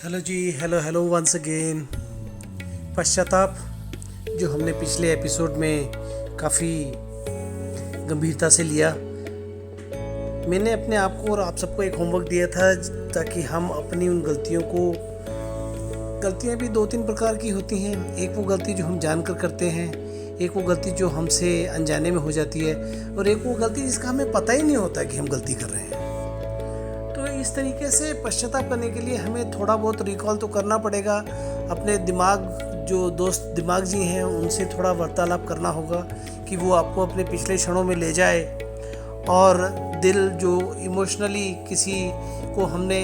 Hello जी, hello hello once again. पश्चाताप जो हमने पिछले एपिसोड में काफ़ी गंभीरता से लिया, मैंने अपने आप को और आप सबको एक होमवर्क दिया था ताकि हम अपनी उन गलतियां भी दो तीन प्रकार की होती हैं। एक वो गलती जो हम जानकर करते हैं, एक वो गलती जो हमसे अनजाने में हो जाती है, और एक वो गलती जिसका हमें पता ही नहीं होता कि हम गलती कर रहे हैं। तो इस तरीके से पश्चाताप करने के लिए हमें थोड़ा बहुत रिकॉल तो करना पड़ेगा। अपने जो दोस्त दिमाग जी हैं उनसे थोड़ा वार्तालाप करना होगा कि वो आपको अपने पिछले क्षणों में ले जाए, और दिल जो इमोशनली किसी को हमने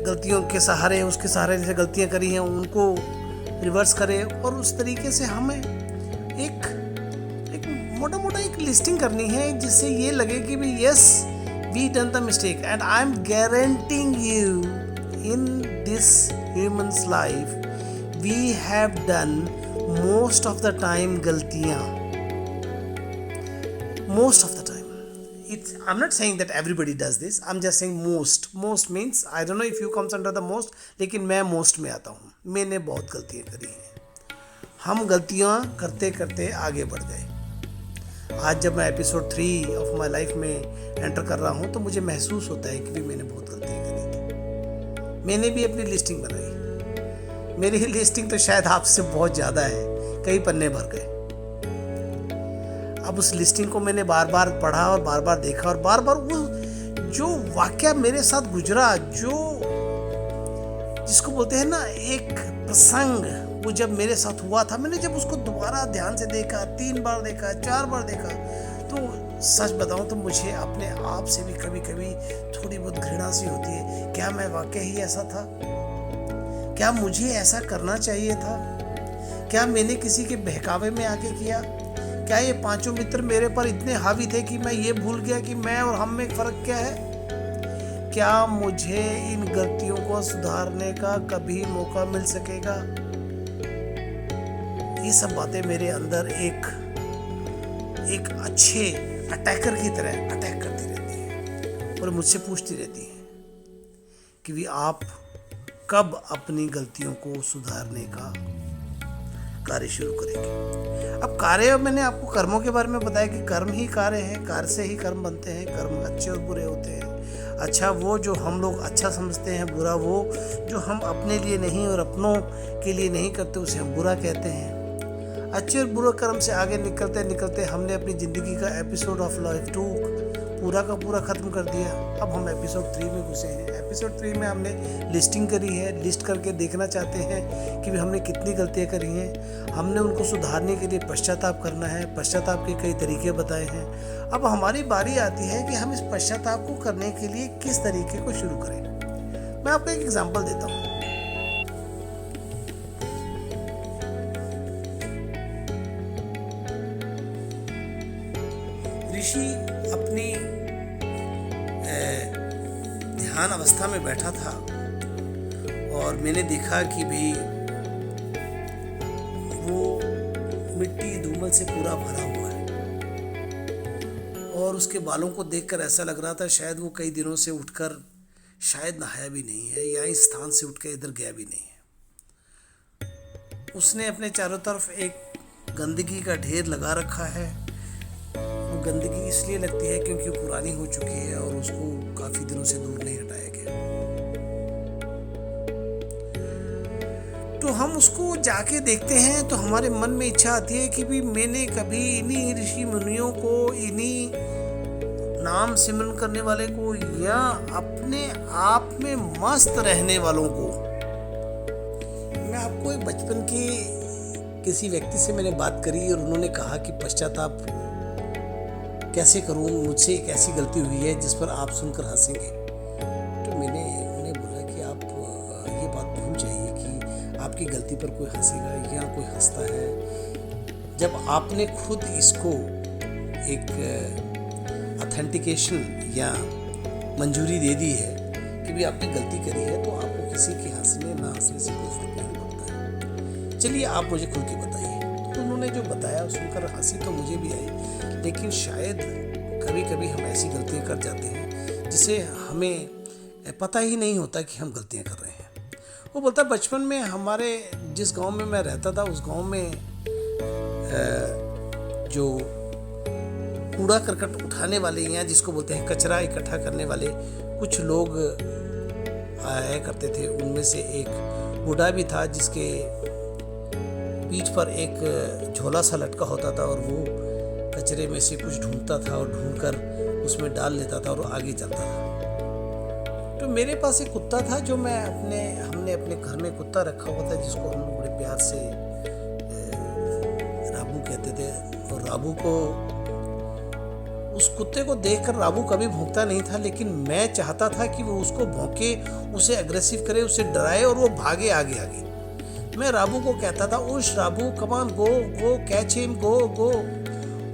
गलतियों के सहारे उसके सहारे जैसे गलतियां करी हैं उनको रिवर्स करे, और उस तरीके से हमें एक मोटा एक लिस्टिंग करनी है जिससे ये लगे कि भी yes we done the mistake, and I'm guaranteeing you in this human's life we have done most of the time galtiyan, most of the time. I'm not saying that everybody does this, I'm just saying most means I don't know if you comes under the most, लेकिन मैं most में आता हूँ। मैंने बहुत गलतियाँ करी हैं। हम गलतियाँ करते करते आगे बढ़ गए। आज जब मैं एपिसोड 3 ऑफ माई लाइफ में एंटर कर रहा हूँ तो मुझे महसूस होता है कि भी मैंने बहुत गलतियाँ करी थी। मैंने भी अपनी लिस्टिंग बनाई। मेरी लिस्टिंग तो शायद आपसे बहुत ज़्यादा है, कई पन्ने भर गए। अब उस लिस्टिंग को मैंने बार बार पढ़ा और बार बार देखा, और बार बार वो जो वाकया मेरे साथ गुजरा, जो जिसको बोलते हैं ना एक प्रसंग, वो जब मेरे साथ हुआ था, मैंने जब उसको दोबारा ध्यान से देखा, 3 बार देखा, 4 बार देखा, तो सच बताऊं तो मुझे अपने आप से भी कभी कभी थोड़ी बहुत घृणा सी होती है। क्या मैं वाकई ही ऐसा था? क्या मुझे ऐसा करना चाहिए था? क्या मैंने किसी के बहकावे में आके किया? क्या ये 5 मित्र मेरे पर इतने हावी थे कि मैं ये भूल गया कि मैं और हम में फर्क क्या है? क्या मुझे इन गलतियों को सुधारने का कभी मौका मिल सकेगा? ये सब बातें मेरे अंदर एक अच्छे अटैकर की तरह अटैक करती रहती हैं और मुझसे पूछती रहती हैं कि भी आप कब अपनी गलतियों को सुधारने का कार्य शुरू करेंगे। अब कार्य, मैंने आपको कर्मों के बारे में बताया कि कर्म ही कार्य है, कार्य से ही कर्म बनते हैं। कर्म अच्छे और बुरे होते हैं। अच्छा वो जो हम लोग अच्छा समझते हैं, बुरा वो जो हम अपने लिए नहीं और अपनों के लिए नहीं करते उसे हम बुरा कहते हैं। अच्छे और बुरे कर्म से आगे निकलते निकलते हमने अपनी ज़िंदगी का एपिसोड ऑफ लाइफ 2 पूरा का पूरा ख़त्म कर दिया। अब हम एपिसोड 3 में घुसे हैं। एपिसोड 3 में हमने लिस्टिंग करी है। लिस्ट करके देखना चाहते हैं कि हमने कितनी गलतियाँ करी हैं। हमने उनको सुधारने के लिए पश्चाताप करना है। पश्चाताप के कई तरीके बताए हैं। अब हमारी बारी आती है कि हम इस पश्चाताप को करने के लिए किस तरीके को शुरू करें। मैं आपको एक एग्जाम्पल देता हूँ। ऋषि अपनी ध्यान अवस्था में बैठा था और मैंने देखा कि भी वो मिट्टी धूमल से पूरा भरा हुआ है, और उसके बालों को देखकर ऐसा लग रहा था शायद वो कई दिनों से उठकर शायद नहाया भी नहीं है या इस स्थान से उठकर इधर गया भी नहीं है। उसने अपने चारों तरफ एक गंदगी का ढेर लगा रखा है। गंदगी इसलिए लगती है क्योंकि पुरानी हो चुकी है और उसको काफी दिनों से दूर नहीं हटाया गया। तो हम उसको जाके देखते हैं तो हमारे मन में इच्छा आती है कि भी मैंने कभी इन्हीं ऋषि मुनियों को, इन्हीं नाम सिमरन करने वाले को या अपने आप में मस्त रहने वालों को, मैं आपको एक बचपन के किसी व्यक्ति से मैंने बात करी और उन्होंने कहा कि पश्चाताप कैसे करूं, मुझसे एक ऐसी गलती हुई है जिस पर आप सुनकर हंसेंगे। तो मैंने उन्हें बोला कि आप ये बात भूल जाइए कि आपकी गलती पर कोई हंसेगा या कोई हंसता है। जब आपने खुद इसको एक ऑथेंटिकेशन या मंजूरी दे दी है कि भी आपने गलती करी है, तो आपको किसी के हंसने ना हंसने से कोई फर्क नहीं पड़ता है। चलिए आप मुझे खुल के बताइए। तो उन्होंने जो बताया सुनकर हंसी तो मुझे भी आई, लेकिन शायद कभी कभी हम ऐसी गलतियां कर जाते हैं जिसे हमें पता ही नहीं होता कि हम गलतियां कर रहे हैं। वो बोलता बचपन में हमारे जिस गांव में मैं रहता था उस गांव में जो कूड़ा करकट उठाने वाले या जिसको बोलते हैं कचरा इकट्ठा करने वाले कुछ लोग आया करते थे। उनमें से एक बूढ़ा भी था जिसके पीठ पर एक झोला सा लटका होता था और वो कचरे में से कुछ ढूंढता था और ढूंढकर उसमें डाल लेता था और आगे चलता था। तो मेरे पास एक कुत्ता था जो हमने अपने घर में कुत्ता रखा हुआ था जिसको हम बड़े प्यार से राबू कहते थे। और राबू को उस कुत्ते को देखकर राबू कभी भौंकता नहीं था, लेकिन मैं चाहता था कि वो उसको भौंके, उसे अग्रेसिव करे, उसे डराए और वो भागे आगे आगे। मैं राबू को कहता था उश Rabu come on go go catch him go go.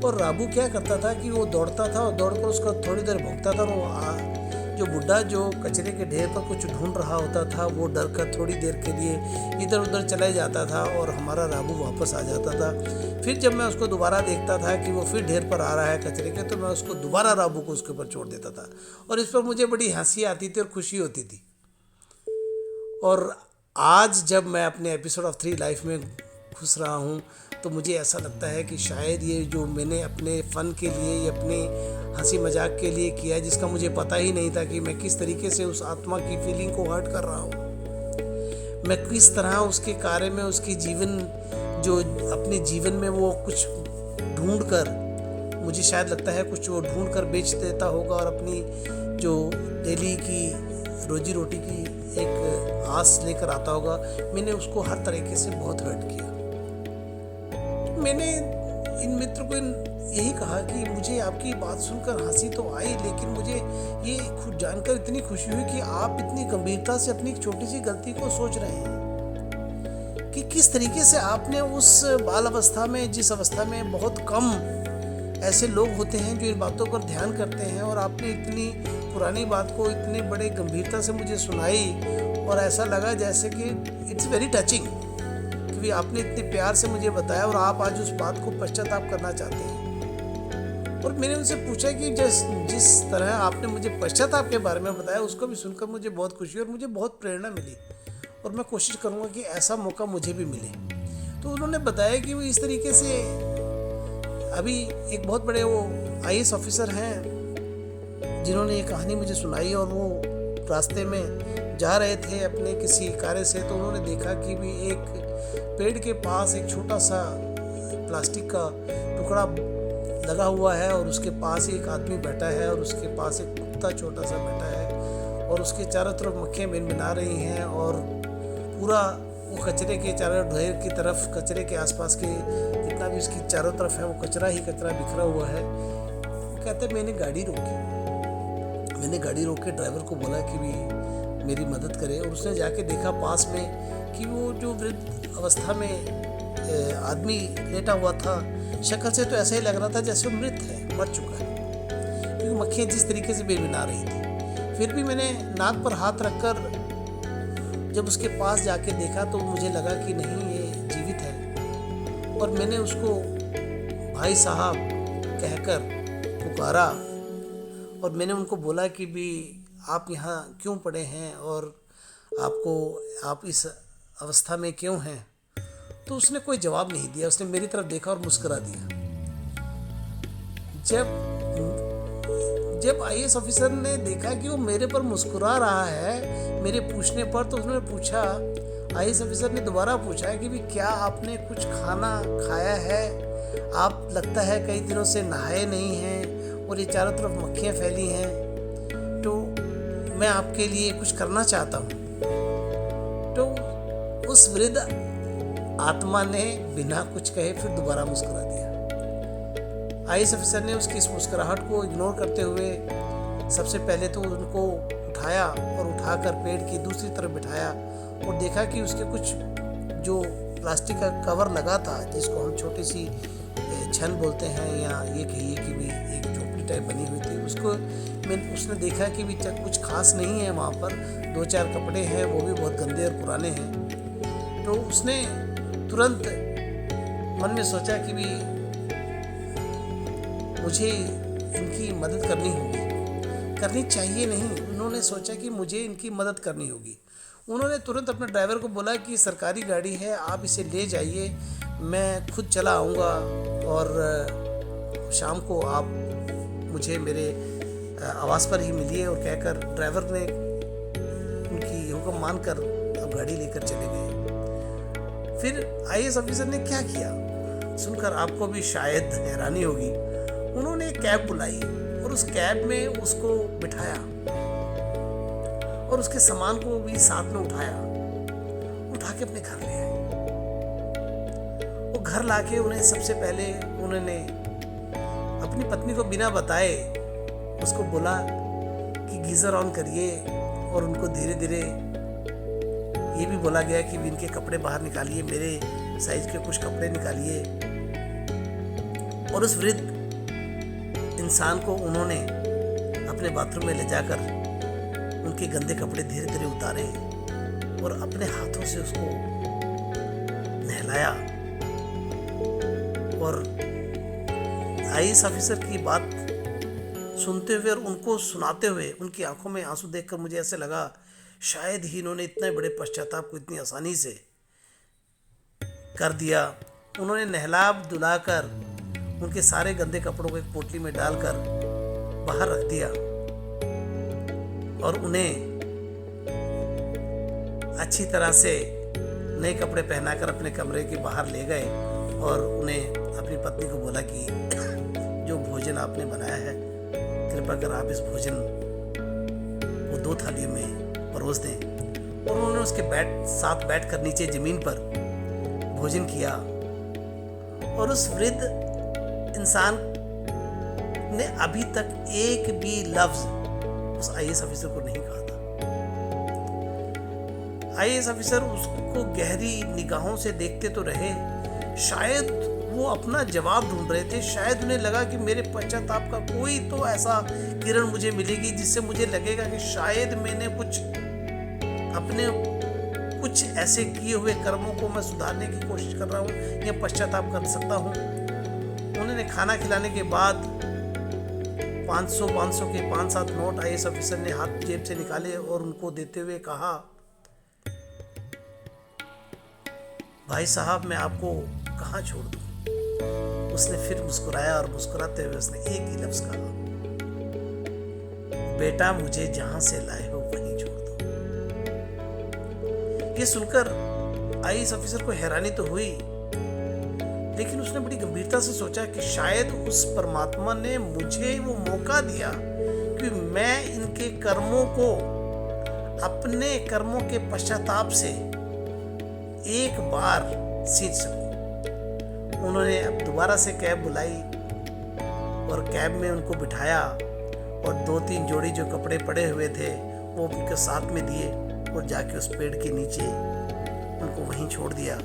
और राबू क्या करता था कि वो दौड़ता था और दौड़कर उसको थोड़ी देर भौंकता था। वो जो बुढ़ा जो कचरे के ढेर पर कुछ ढूंढ रहा होता था वो डर कर थोड़ी देर के लिए इधर उधर चला जाता था और हमारा राबू वापस आ जाता था। फिर जब मैं उसको दोबारा देखता था कि वो फिर ढेर पर आ रहा है कचरे के, तो मैं उसको दोबारा राबू को उसके ऊपर छोड़ देता था और इस पर मुझे बड़ी हंसी आती थी और खुशी होती थी। और आज जब मैं अपने एपिसोड ऑफ 3 लाइफ में घुस रहा हूँ तो मुझे ऐसा लगता है कि शायद ये जो मैंने अपने फ़न के लिए या अपने हंसी मजाक के लिए किया है, जिसका मुझे पता ही नहीं था कि मैं किस तरीके से उस आत्मा की फीलिंग को हर्ट कर रहा हूँ, मैं किस तरह उसके कार्य में उसकी जीवन जो अपने जीवन में वो कुछ ढूंढ कर, मुझे शायद लगता है कुछ वो ढूंढ कर बेच देता होगा और अपनी जो डेली की रोजी रोटी की एक आस लेकर आता होगा। मैंने उसको हर तरीके से बहुत हर्ट किया। मैंने इन मित्र को यही कहा कि मुझे आपकी बात सुनकर हंसी तो आई, लेकिन मुझे ये खुद जानकर इतनी खुशी हुई कि आप इतनी गंभीरता से अपनी एक छोटी सी गलती को सोच रहे हैं कि किस तरीके से आपने उस बाल अवस्था में, जिस अवस्था में बहुत कम ऐसे लोग होते हैं जो इन बातों पर ध्यान करते हैं, और आपने इतनी पुरानी बात को इतने बड़े गंभीरता से मुझे सुनाई और ऐसा लगा जैसे कि इट्स वेरी टचिंग कि आपने इतने प्यार से मुझे बताया और आप आज उस बात को पश्चाताप करना चाहते हैं। और मैंने उनसे पूछा कि जिस तरह आपने मुझे पश्चाताप के बारे में बताया उसको भी सुनकर मुझे बहुत खुशी और मुझे बहुत प्रेरणा मिली और मैं कोशिश करूँगा कि ऐसा मौका मुझे भी मिले। तो उन्होंने बताया कि वो इस तरीके से अभी एक बहुत बड़े वो IAS ऑफिसर हैं जिन्होंने ये कहानी मुझे सुनाई और वो रास्ते में जा रहे थे अपने किसी कार्य से, तो उन्होंने देखा कि भी एक पेड़ के पास एक छोटा सा प्लास्टिक का टुकड़ा लगा हुआ है और उसके पास एक आदमी बैठा है और उसके पास एक कुत्ता छोटा सा बैठा है और उसके चारों तरफ मक्खियाँ भिनभिना रही हैं और पूरा वो कचरे के चारों ढेर की तरफ, कचरे के आसपास के जितना भी उसकी चारों तरफ है वो कचरा ही कचरा बिखरा हुआ है। वो कहते मैंने गाड़ी रोक के ड्राइवर को बोला कि भी मेरी मदद करे, और उसने जाके देखा पास में कि वो जो वृद्ध अवस्था में आदमी लेटा हुआ था, शक्ल से तो ऐसा ही लग रहा था जैसे वो मृत है, मर चुका है, क्योंकि मक्खियाँ जिस तरीके से भिनभिना रही थी। फिर भी मैंने नाक पर हाथ रखकर जब उसके पास जाके देखा तो मुझे लगा कि नहीं ये जीवित है, और मैंने उसको भाई साहब कहकर पुकारा और मैंने उनको बोला कि भी आप यहाँ क्यों पड़े हैं और आप इस अवस्था में क्यों हैं। तो उसने कोई जवाब नहीं दिया, उसने मेरी तरफ देखा और मुस्कुरा दिया। जब IAS ऑफिसर ने देखा कि वो मेरे पर मुस्कुरा रहा है मेरे पूछने पर, तो उसने पूछा, IAS ऑफिसर ने दोबारा पूछा कि भी क्या आपने कुछ खाना खाया है, आप लगता है कई दिनों से नहाए नहीं हैं और ये चारों तरफ मक्खियाँ फैली हैं, तो मैं आपके लिए कुछ करना चाहता हूँ। तो उस वृद्ध आत्मा ने बिना कुछ कहे फिर दोबारा मुस्कुरा दिया। IAS ऑफिसर ने उसकी इस मुस्कुराहट को इग्नोर करते हुए सबसे पहले तो उनको उठाया और उठाकर पेड़ की दूसरी तरफ बिठाया और देखा कि उसके कुछ जो प्लास्टिक का कवर लगा था, जिसको हम छोटी सी छन बोलते हैं या ये कहिए कि भी एक झोपड़ी टाइप बनी हुई थी, उसने देखा कि भी कुछ खास नहीं है वहाँ पर, 2-4 कपड़े हैं वो भी बहुत गंदे और पुराने हैं। तो उसने तुरंत मन में सोचा कि भी मुझे इनकी मदद करनी होगी, करनी चाहिए नहीं, उन्होंने सोचा कि मुझे इनकी मदद करनी होगी। उन्होंने तुरंत अपने ड्राइवर को बोला कि सरकारी गाड़ी है, आप इसे ले जाइए, मैं खुद चला आऊँगा और शाम को आप मुझे मेरे आवास पर ही मिलिए। और कहकर ड्राइवर ने उनकी हुक्म मानकर अब गाड़ी लेकर चले गए। फिर आईएएस ऑफिसर ने क्या किया सुनकर आपको भी शायद हैरानी होगी। उन्होंने एक कैब बुलाई और उस कैब में उसको बिठाया और उसके सामान को भी साथ में उठा के अपने घर ले आए। वो घर लाके उन्हें सबसे पहले उन्होंने अपनी पत्नी को बिना बताए उसको बोला कि गीजर ऑन करिए, और उनको धीरे धीरे ये भी बोला गया कि इनके कपड़े बाहर निकालिए, मेरे साइज के कुछ कपड़े निकालिए। और उस वृद्ध इंसान को उन्होंने अपने बाथरूम में ले जाकर उनके गंदे कपड़े धीरे धीरे उतारे और अपने हाथों से उसको नहलाया। और आईएएस ऑफिसर की बात सुनते हुए और उनको सुनाते हुए उनकी आंखों में आंसू देखकर मुझे ऐसे लगा शायद ही इन्होंने इतने बड़े पश्चाताप को इतनी आसानी से कर दिया। उन्होंने नहला धुलाकर उनके सारे गंदे कपड़ों को एक पोटली में डालकर बाहर रख दिया और उन्हें अच्छी तरह से नए कपड़े पहनाकर अपने कमरे के बाहर ले गए और उन्हें अपनी पत्नी को बोला कि जो भोजन आपने बनाया है कृपा कर आप इस भोजन को 2 थालियों में परोस दें। और उन्होंने उसके साथ बैठकर नीचे जमीन पर भोजन किया। और उस वृद्ध इंसान ने अभी तक एक भी लफ्ज उस आईएएस ऑफिसर को नहीं कहा था। आईएएस ऑफिसर उसको गहरी निगाहों से देखते तो रहे, शायद वो अपना जवाब ढूंढ रहे थे। शायद उन्हें लगा कि मेरे पश्चाताप का कोई तो ऐसा किरण मुझे मिलेगी जिससे मुझे लगेगा कि शायद मैंने अपने कुछ ऐसे किए हुए कर्मों को मैं सुधारने की कोशिश कर रहा हूँ या पश्चाताप कर सकता हूँ। उन्होंने खाना खिलाने के बाद 500 के 5-7 नोट आईएएस ऑफिसर ने हाथ जेब से निकाले और उनको देते हुए कहा, भाई साहब मैं आपको कहाँ छोड़ दूँ। उसने फिर मुस्कुराया और मुस्कुराते हुए उसने एक ही लफ्ज कहा, बेटा मुझे जहां से लाए हो वहीं छोड़ दो। ये सुनकर आईएएस ऑफिसर को हैरानी तो हुई, लेकिन उसने बड़ी गंभीरता से सोचा कि शायद उस परमात्मा ने मुझे वो मौका दिया कि मैं इनके कर्मों को अपने कर्मों के पश्चाताप से एक बार सींच सकूं। उन्होंने अब दोबारा से कैब बुलाई और कैब में उनको बिठाया और 2-3 जोड़ी जो कपड़े पड़े हुए थे वो उनके साथ में दिए और जाके उस पेड़ के नीचे उनको वहीं छोड़ दिया।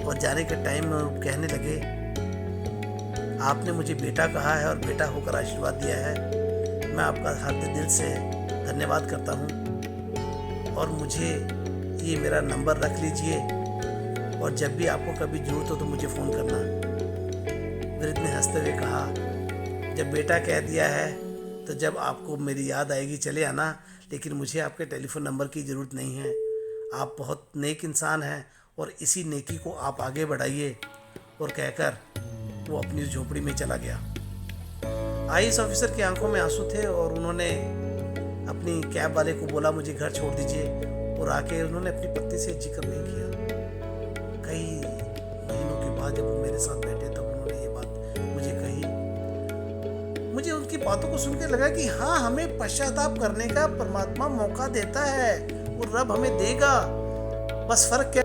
और जाने के टाइम में कहने लगे, आपने मुझे बेटा कहा है और बेटा होकर आशीर्वाद दिया है, मैं आपका हर दिल से धन्यवाद करता हूँ। और मुझे ये मेरा नंबर रख लीजिए और जब भी आपको कभी जरूरत हो तो मुझे फ़ोन करना। वृद्ध ने हंसते हुए कहा, जब बेटा कह दिया है तो जब आपको मेरी याद आएगी चले आना, लेकिन मुझे आपके टेलीफोन नंबर की ज़रूरत नहीं है। आप बहुत नेक इंसान हैं और इसी नेकी को आप आगे बढ़ाइए। और कहकर वो अपनी झोपड़ी में चला गया। आईएएस ऑफिसर की आंखों में आंसू थे और उन्होंने अपनी कैब वाले को बोला मुझे घर छोड़ दीजिए, और आके उन्होंने अपनी पत्नी से जिक्र नहीं किया। कई महीनों के बाद जब वो मेरे साथ बैठे तब उन्होंने ये बात मुझे कही। मुझे उनकी बातों को सुनकर लगा कि हाँ, हमें पश्चाताप करने का परमात्मा मौका देता है और रब हमें देगा, बस फर्क क्या